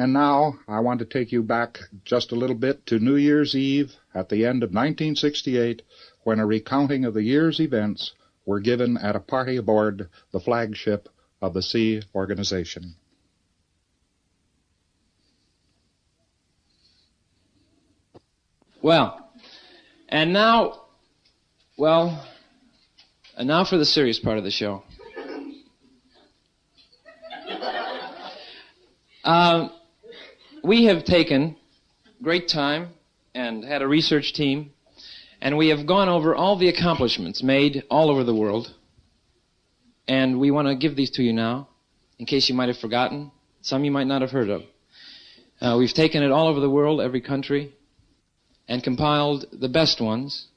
And now I want to take you back just a little bit to New Year's Eve at the end of 1968, when a recounting of the year's events were given at a party aboard the flagship of the Sea Organization. Well, and now for the serious part of the show. We have taken great time and had a research team, and we have gone over all the accomplishments made all over the world, and we want to give these to you now, in case you might have forgotten. Some you might not have heard of. We've taken it all over the world, every country, and compiled the best ones,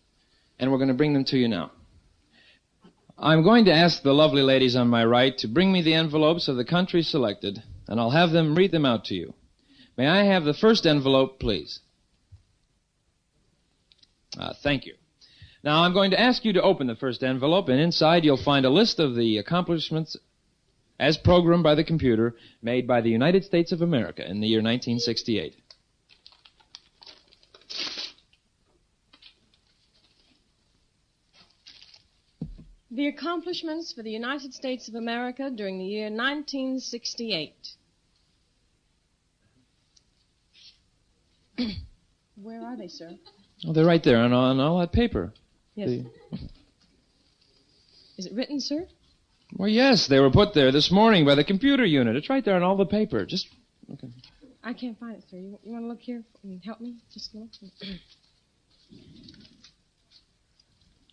and we're going to bring them to you now. I'm going to ask the lovely ladies on my right to bring me the envelopes of the countries selected, and I'll have them read them out to you. May I have the first envelope, please? Thank you. Now, I'm going to ask you to open the first envelope, and inside you'll find a list of the accomplishments as programmed by the computer made by the United States of America in the year 1968. The accomplishments for the United States of America during the year 1968. Where are they, sir? Oh, they're right there on all that paper. Yes. Is it written, sir? Well, yes, they were put there this morning by the computer unit. It's right there on all the paper. Just, okay. I can't find it, sir. You want to look here and help me? Just look.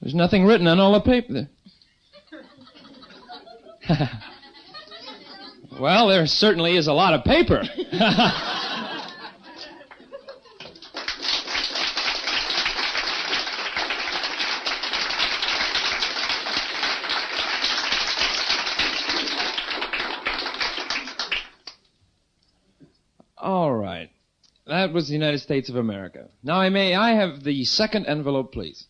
There's nothing written on all the paper. Well, there certainly is a lot of paper. All right. That was the United States of America. Now, I have the second envelope, please.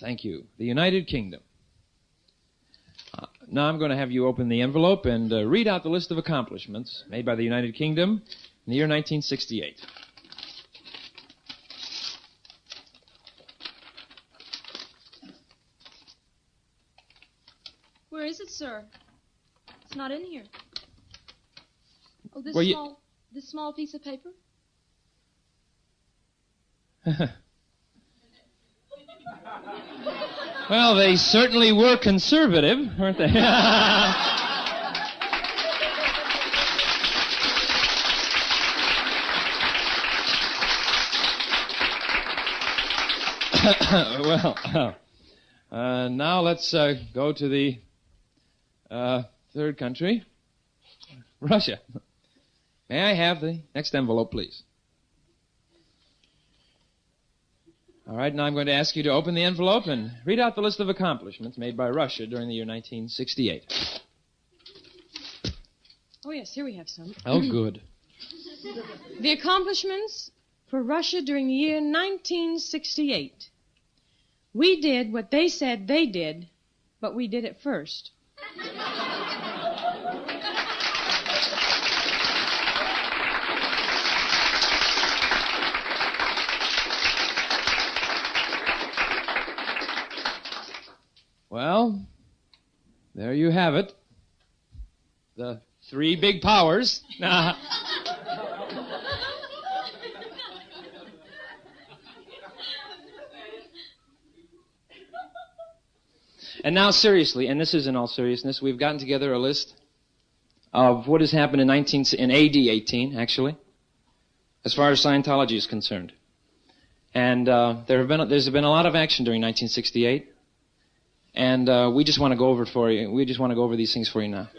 Thank you. The United Kingdom. Now I'm going to have you open the envelope and read out the list of accomplishments made by the United Kingdom in the year 1968. Where is it, sir? It's not in here. Oh, this this small piece of paper? Well, they certainly were conservative, weren't they? Well, now let's go to the third country, Russia. May I have the next envelope, please? All right, now I'm going to ask you to open the envelope and read out the list of accomplishments made by Russia during the year 1968. Oh, yes, here we have some. Oh, good. The accomplishments for Russia during the year 1968. We did what they said they did, but we did it first. Well, there you have it. The three big powers. And now, seriously, and this is in all seriousness, we've gotten together a list of what has happened in AD 18, actually, as far as Scientology is concerned. And there's been a lot of action during 1968. And we just want to go over it for you. We just want to go over these things for you now.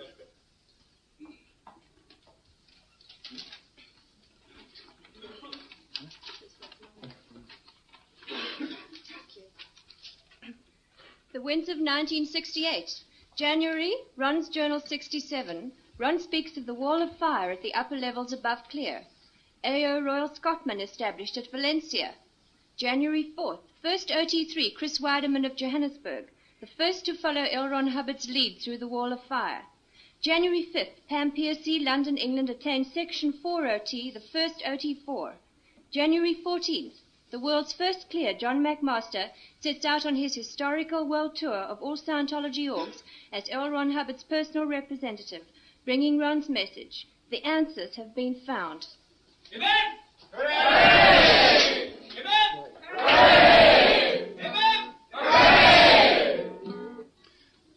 The Winds of 1968. January, Ron's Journal 67. Ron speaks of the wall of fire at the upper levels above clear. A.O. Royal Scotsman established at Valencia. January 4th. First OT3, Chris Weideman of Johannesburg. The first to follow L. Ron Hubbard's lead through the wall of fire. January 5th, Pam Piercy, London, England, attained Section 4 OT, the first OT4. January 14th, the world's first clear, John McMaster, sets out on his historical world tour of all Scientology orgs as L. Ron Hubbard's personal representative, bringing Ron's message. The answers have been found. Amen! Hooray! Amen! Hooray! Amen! Hooray!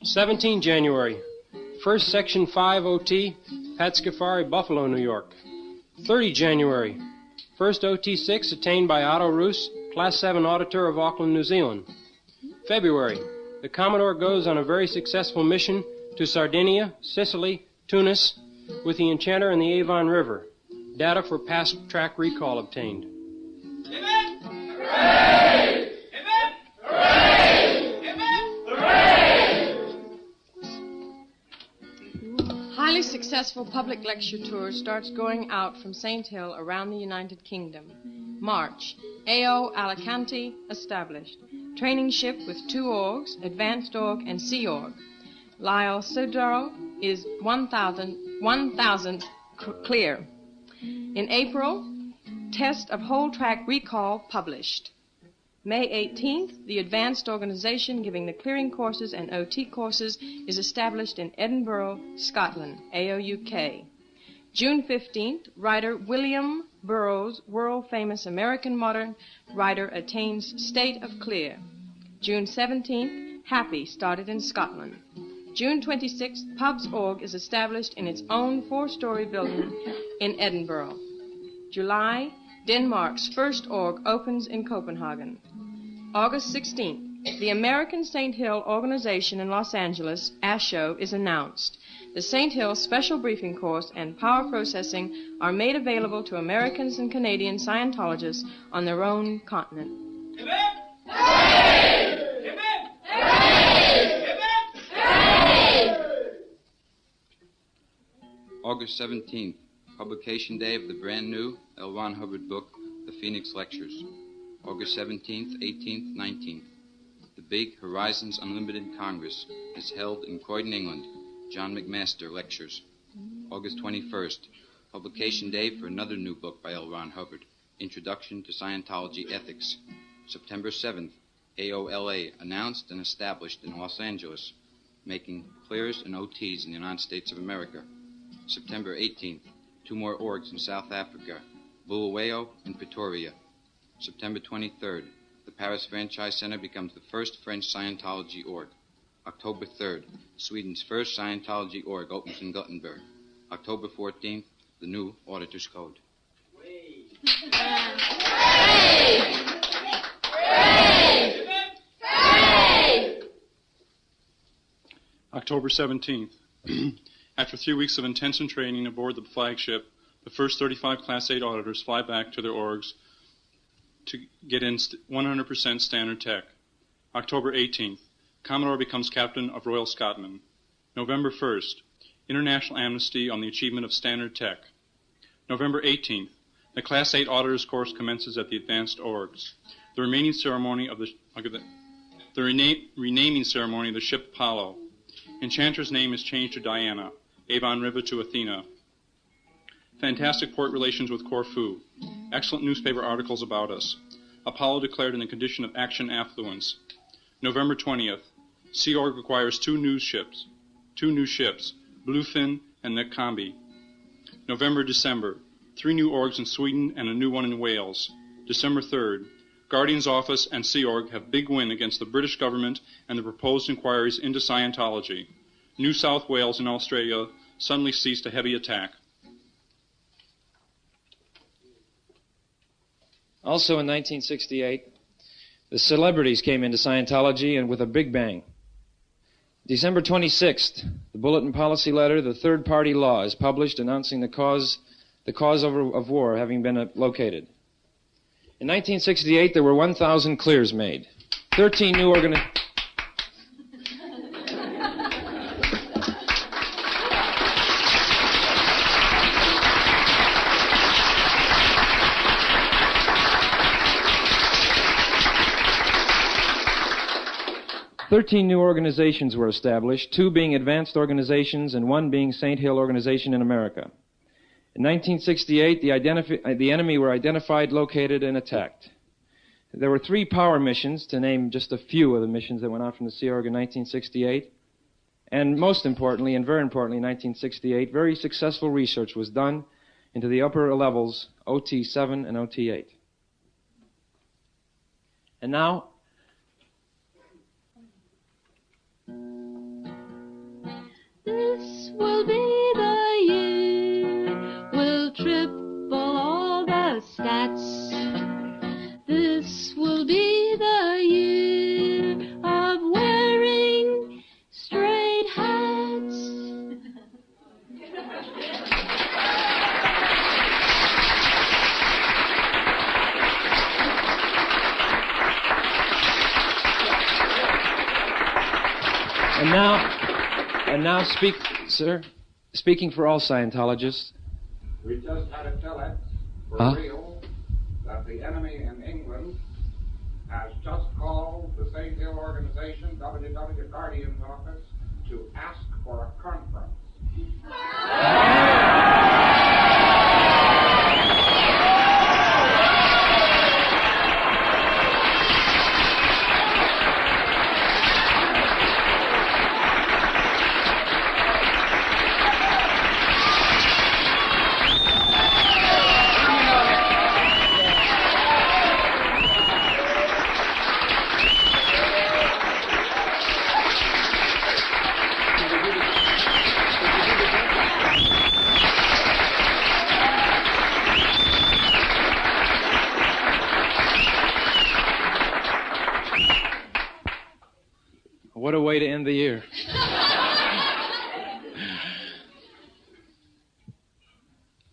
17 January. First Section 5 OT, Pat Scafari, Buffalo, New York. 30 January. First OT6 attained by Otto Roos, Class 7 Auditor of Auckland, New Zealand. February. The Commodore goes on a very successful mission to Sardinia, Sicily, Tunis, with the Enchanter and the Avon River. Data for past track recall obtained. Amen! Hooray! Amen! Hooray! Amen! Hooray! Highly successful public lecture tour starts going out from St. Hill around the United Kingdom. March. AO Alicante established. Training ship with 2 orgs, Advanced Org and Sea Org. Lyle Sidorow is 1,000th clear. In April, test of whole track recall published. May 18th, the advanced organization giving the clearing courses and OT courses is established in Edinburgh, Scotland, AOUK. June 15th, writer William Burroughs, world-famous American modern writer, attains state of clear. June 17th, Happy started in Scotland. June 26th, Pubs Org is established in its own 4-story building in Edinburgh. July, Denmark's first org opens in Copenhagen. August 16th, the American St. Hill organization in Los Angeles, ASHO, is announced. The St. Hill Special Briefing Course and Power Processing are made available to Americans and Canadian Scientologists on their own continent. Amen! Hooray! Amen! Hooray! Amen! Hooray! August 17th, publication day of the brand new L. Ron Hubbard book, The Phoenix Lectures. August 17th, 18th, 19th. The big Horizons Unlimited Congress is held in Croydon, England. John McMaster lectures. August 21st, publication day for another new book by L. Ron Hubbard, Introduction to Scientology Ethics. September 7th, AOLA announced and established in Los Angeles, making clears and OTs in the United States of America. September 18th, 2 more orgs in South Africa, Bulawayo and Pretoria. September 23rd, the Paris Franchise Center becomes the first French Scientology org. October 3rd, Sweden's first Scientology org opens in Gothenburg. October 14th, the new Auditor's Code. October 17th. After 3 weeks of intensive training aboard the flagship, the first 35 Class 8 auditors fly back to their orgs to get in 100% standard tech. October 18th, Commodore becomes captain of Royal Scotland. November 1st, International Amnesty on the Achievement of Standard Tech. November 18th, the Class 8 Auditors course commences at the Advanced Orgs. The renaming ceremony of the ship Apollo. Enchanter's name is changed to Diana. Avon River to Athena. Fantastic port relations with Corfu. Excellent newspaper articles about us. Apollo declared in the condition of action affluence. November 20th, Sea Org requires 2 new ships, Bluefin and Nekombi. November-December, 3 new orgs in Sweden and a new one in Wales. December 3rd, Guardian's Office and Sea Org have big win against the British government and the proposed inquiries into Scientology. New South Wales and Australia suddenly ceased a heavy attack. Also in 1968, the celebrities came into Scientology and with a big bang. December 26th, the Bulletin Policy Letter, the third-party law, is published announcing the cause of war having been located. In 1968, there were 1,000 clears made. 13 new 13 new organizations were established, 2 being advanced organizations and 1 being St. Hill Organization in America. In 1968, the enemy were identified, located, and attacked. There were 3 power missions, to name just a few of the missions that went out from the Sea Org in 1968. And most importantly, and very importantly, in 1968, very successful research was done into the upper levels, OT7 and OT8. And now, this will be the year we'll triple all the stats. This will be the year of wearing straight hats. And now, speaking for all Scientologists. We just had a telex for real that the enemy in England has just called the St. Hill Organization, W.W. Guardian's office, to ask for a conference. What a way to end the year.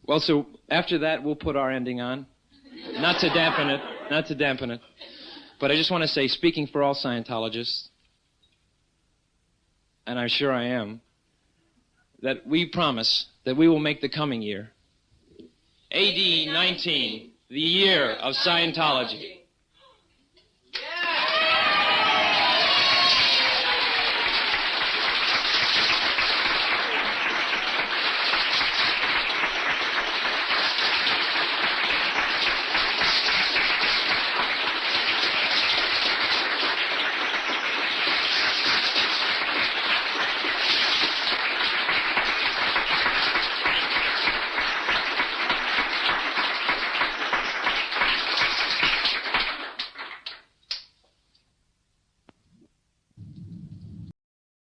Well, so after that, we'll put our ending on. Not to dampen it. But I just want to say, speaking for all Scientologists, and I'm sure I am, that we promise that we will make the coming year, AD 19, the year of Scientology.